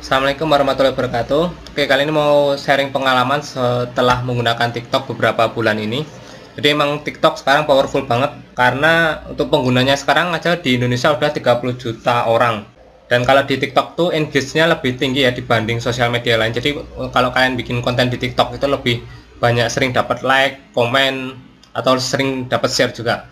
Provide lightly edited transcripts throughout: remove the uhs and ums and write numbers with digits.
Assalamualaikum warahmatullahi wabarakatuh. Oke, kali ini mau sharing pengalaman setelah menggunakan TikTok beberapa bulan ini. Jadi emang TikTok sekarang powerful banget karena untuk penggunanya sekarang aja di Indonesia udah 30 juta orang. Dan kalau di TikTok tuh engage-nya lebih tinggi ya dibanding sosial media lain. Jadi kalau kalian bikin konten di TikTok itu lebih banyak sering dapat like, komen, atau sering dapat share juga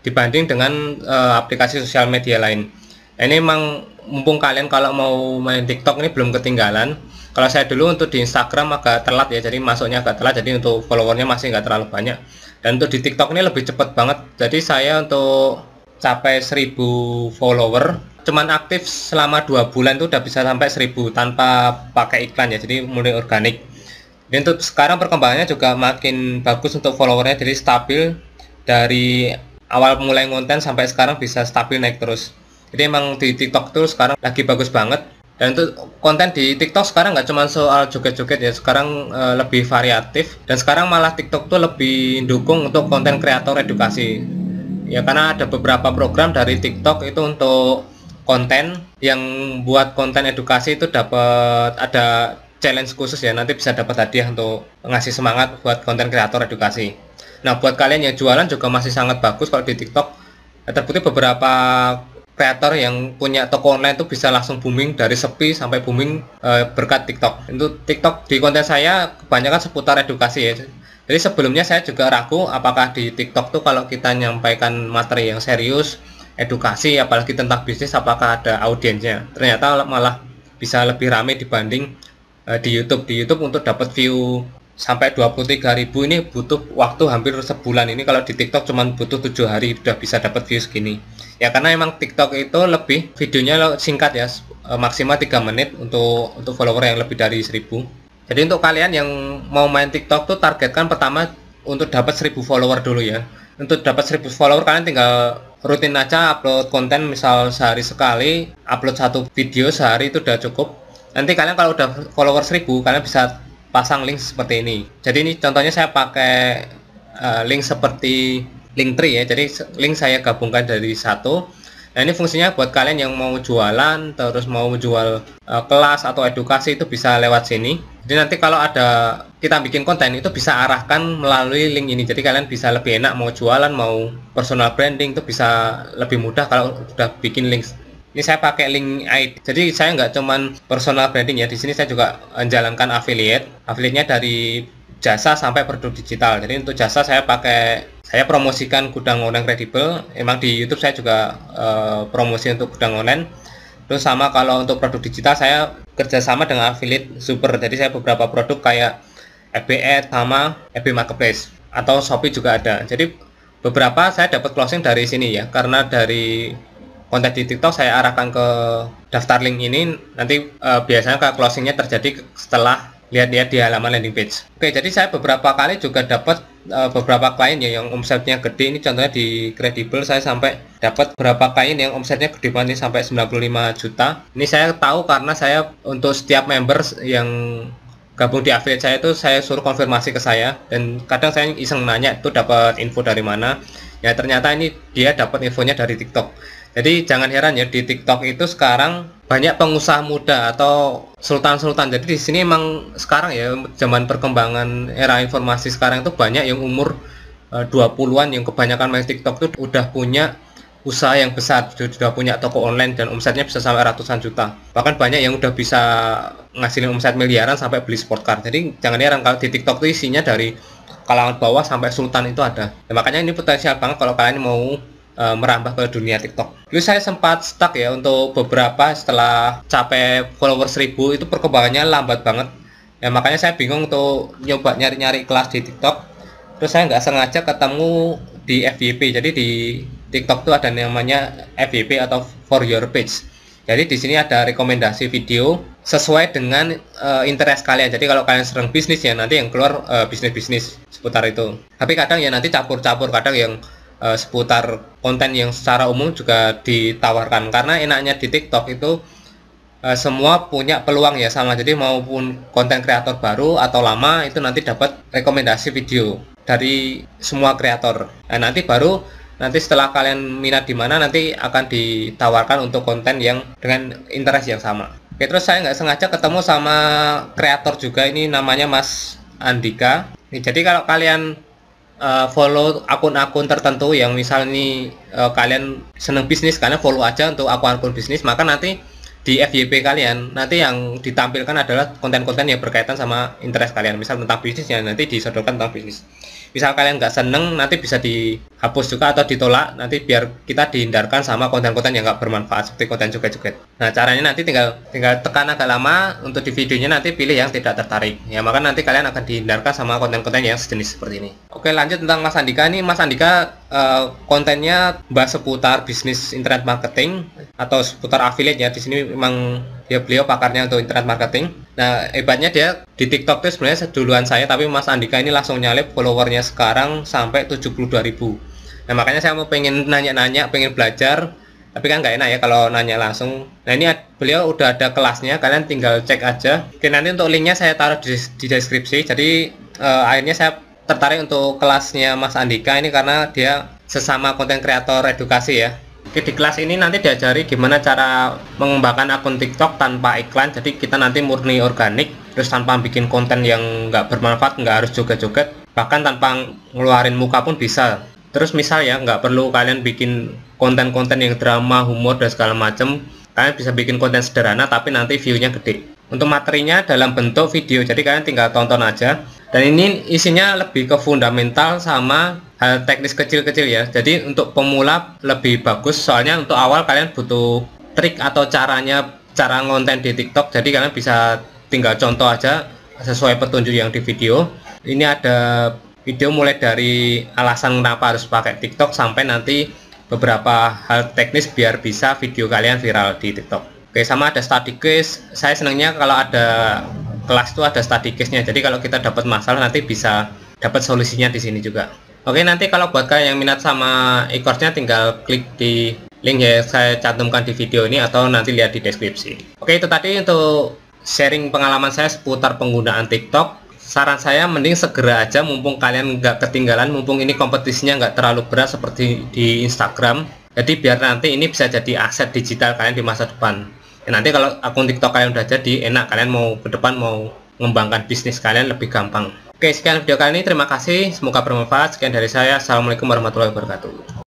dibanding dengan aplikasi sosial media lain. Ini emang mumpung kalian kalau mau main TikTok ini belum ketinggalan. Kalau saya dulu untuk di Instagram agak telat ya, jadi masuknya agak telat, jadi untuk followernya masih nggak terlalu banyak. Dan untuk di TikTok ini lebih cepat banget. Jadi saya untuk capai 1000 follower cuman aktif selama 2 bulan itu udah bisa sampai 1000 tanpa pakai iklan ya, jadi mulai organik. Dan untuk sekarang perkembangannya juga makin bagus untuk followernya, jadi stabil dari awal mulai konten sampai sekarang bisa stabil naik terus. Jadi emang di TikTok tuh sekarang lagi bagus banget. Dan untuk konten di TikTok sekarang nggak cuma soal joget-joget ya, sekarang lebih variatif. Dan sekarang malah TikTok tuh lebih dukung untuk konten kreator edukasi. Ya karena ada beberapa program dari TikTok itu untuk konten yang buat konten edukasi itu dapat ada challenge khusus ya, nanti bisa dapat hadiah untuk ngasih semangat buat konten kreator edukasi. Nah, buat kalian yang jualan juga masih sangat bagus kalau di TikTok. Terbukti beberapa kreator yang punya toko online itu bisa langsung booming dari sepi sampai booming berkat TikTok. Untuk TikTok di konten saya kebanyakan seputar edukasi ya. Jadi sebelumnya saya juga ragu apakah di TikTok tuh kalau kita nyampaikan materi yang serius, edukasi apalagi tentang bisnis apakah ada audiensnya. Ternyata malah bisa lebih ramai dibanding di YouTube. Di YouTube untuk dapat view sampai 23.000 ini butuh waktu hampir sebulan. Ini kalau di TikTok cuma butuh 7 hari udah bisa dapat view segini. Ya karena emang TikTok itu lebih videonya singkat ya, maksimal 3 menit untuk follower yang lebih dari 1000. Jadi untuk kalian yang mau main TikTok tuh targetkan pertama untuk dapat 1000 follower dulu ya. Untuk dapat 1000 follower kalian tinggal rutin aja upload konten, misal sehari sekali upload satu video sehari itu udah cukup. Nanti kalian kalau udah follower 1000 kalian bisa pasang link seperti ini. Jadi ini contohnya saya pakai link seperti Linktree ya. Jadi link saya gabungkan dari satu. Nah ini fungsinya buat kalian yang mau jualan, terus mau jual kelas atau edukasi itu bisa lewat sini. Jadi nanti kalau ada kita bikin konten itu bisa arahkan melalui link ini. Jadi kalian bisa lebih enak mau jualan, mau personal branding itu bisa lebih mudah kalau udah bikin link. Ini saya pakai link ID. Jadi saya nggak cuman personal branding ya. Di sini saya juga menjalankan affiliate. Affiliate-nya dari jasa sampai produk digital. Jadi untuk jasa saya promosikan gudang online kredibel. Emang di YouTube saya juga promosi untuk gudang online. Terus sama kalau untuk produk digital saya kerjasama dengan affiliate super. Jadi saya beberapa produk kayak FB Ads sama FB Marketplace atau Shopee juga ada. Jadi beberapa saya dapat closing dari sini ya. Karena dari konten di TikTok saya arahkan ke daftar link ini, nanti biasanya closingnya terjadi setelah lihat-lihat di halaman landing page. Oke, jadi saya beberapa kali juga dapat beberapa klien ya yang omsetnya gede. Ini contohnya di Kredibel saya sampai dapat beberapa klien yang omsetnya gede banget, ini sampai 95 juta. Ini saya tahu karena saya untuk setiap members yang gabung di affiliate saya itu saya suruh konfirmasi ke saya, dan kadang saya iseng nanya itu dapat info dari mana. Ya ternyata ini dia dapat infonya dari TikTok. Jadi jangan heran ya, di TikTok itu sekarang banyak pengusaha muda atau sultan-sultan. Jadi di sini emang sekarang ya zaman perkembangan era informasi sekarang itu banyak yang umur 20-an yang kebanyakan main TikTok itu udah punya usaha yang besar, sudah punya toko online dan omsetnya bisa sampai ratusan juta. Bahkan banyak yang udah bisa ngasilin omset miliaran sampai beli sport car. Jadi jangan heran kalau di TikTok itu isinya dari kalangan bawah sampai sultan itu ada. Nah, makanya ini potensial banget kalau kalian mau merambah ke dunia TikTok. Dulu saya sempat stuck ya untuk beberapa, setelah capai follower 1000 itu perkembangannya lambat banget. Ya makanya saya bingung untuk nyoba nyari-nyari kelas di TikTok. Terus saya nggak sengaja ketemu di FYP. Jadi di TikTok tuh ada namanya FYP atau For Your Page. Jadi di sini ada rekomendasi video sesuai dengan interest kalian. Jadi kalau kalian sering bisnis ya nanti yang keluar bisnis-bisnis seputar itu. Tapi kadang ya nanti campur-campur, kadang yang seputar konten yang secara umum juga ditawarkan. Karena enaknya di TikTok itu semua punya peluang ya sama. Jadi maupun konten kreator baru atau lama itu nanti dapat rekomendasi video dari semua kreator. Nah nanti setelah kalian minat di mana nanti akan ditawarkan untuk konten yang dengan interest yang sama. Oke, terus saya nggak sengaja ketemu sama kreator juga, ini namanya Mas Andika. Jadi kalau kalian follow akun-akun tertentu yang misal ini kalian seneng bisnis, kalian follow aja untuk akun-akun bisnis, maka nanti di FYP kalian nanti yang ditampilkan adalah konten-konten yang berkaitan sama interest kalian. Misal tentang bisnis ya nanti disodorkan tentang bisnis. Misal kalian nggak seneng, nanti bisa dihapus juga atau ditolak, nanti biar kita dihindarkan sama konten-konten yang nggak bermanfaat seperti konten joget-joget. Nah, caranya nanti tinggal tekan agak lama untuk di videonya, nanti pilih yang tidak tertarik ya, maka nanti kalian akan dihindarkan sama konten-konten yang sejenis seperti ini. Oke, lanjut tentang Mas Andika. Ini Mas Andika kontennya bahas seputar bisnis internet marketing atau seputar affiliate ya. Di sini memang beliau pakarnya untuk internet marketing. Nah, hebatnya dia di TikTok itu sebenarnya duluan saya, tapi Mas Andika ini langsung nyalip, followernya sekarang sampai 72.000. Nah, makanya saya mau pengen nanya-nanya, pengen belajar, tapi kan nggak enak ya kalau nanya langsung. Nah, ini beliau udah ada kelasnya, kalian tinggal cek aja. Oke, nanti untuk linknya saya taruh di deskripsi. Jadi akhirnya saya tertarik untuk kelasnya Mas Andika ini karena dia sesama konten kreator edukasi ya. Oke, di kelas ini nanti diajari gimana cara mengembangkan akun TikTok tanpa iklan. Jadi kita nanti murni organik, terus tanpa bikin konten yang nggak bermanfaat, nggak harus joget-joget, bahkan tanpa ngeluarin muka pun bisa. Terus misal ya, nggak perlu kalian bikin konten-konten yang drama, humor, dan segala macem. Kalian bisa bikin konten sederhana tapi nanti view-nya gede. Untuk materinya dalam bentuk video, jadi kalian tinggal tonton aja. Dan ini isinya lebih ke fundamental sama hal teknis kecil-kecil ya. Jadi untuk pemula lebih bagus, soalnya untuk awal kalian butuh trik atau cara ngonten di TikTok. Jadi kalian bisa tinggal contoh aja sesuai petunjuk yang di video. Ini ada video mulai dari alasan kenapa harus pakai TikTok sampai nanti beberapa hal teknis biar bisa video kalian viral di TikTok. Oke, sama ada study case. Saya senangnya kalau ada kelas itu ada study case-nya. Jadi kalau kita dapat masalah nanti bisa dapat solusinya di sini juga. Oke, nanti kalau buat kalian yang minat sama e-course-nya tinggal klik di link yang saya cantumkan di video ini atau nanti lihat di deskripsi. Oke, itu tadi untuk sharing pengalaman saya seputar penggunaan TikTok. Saran saya mending segera aja mumpung kalian nggak ketinggalan, mumpung ini kompetisinya nggak terlalu berat seperti di Instagram. Jadi biar nanti ini bisa jadi aset digital kalian di masa depan. Ya, nanti kalau akun TikTok kalian udah jadi, enak kalian mau ke depan mau mengembangkan bisnis kalian lebih gampang. Oke, sekian video kali ini, terima kasih, semoga bermanfaat. Sekian dari saya, assalamualaikum warahmatullahi wabarakatuh.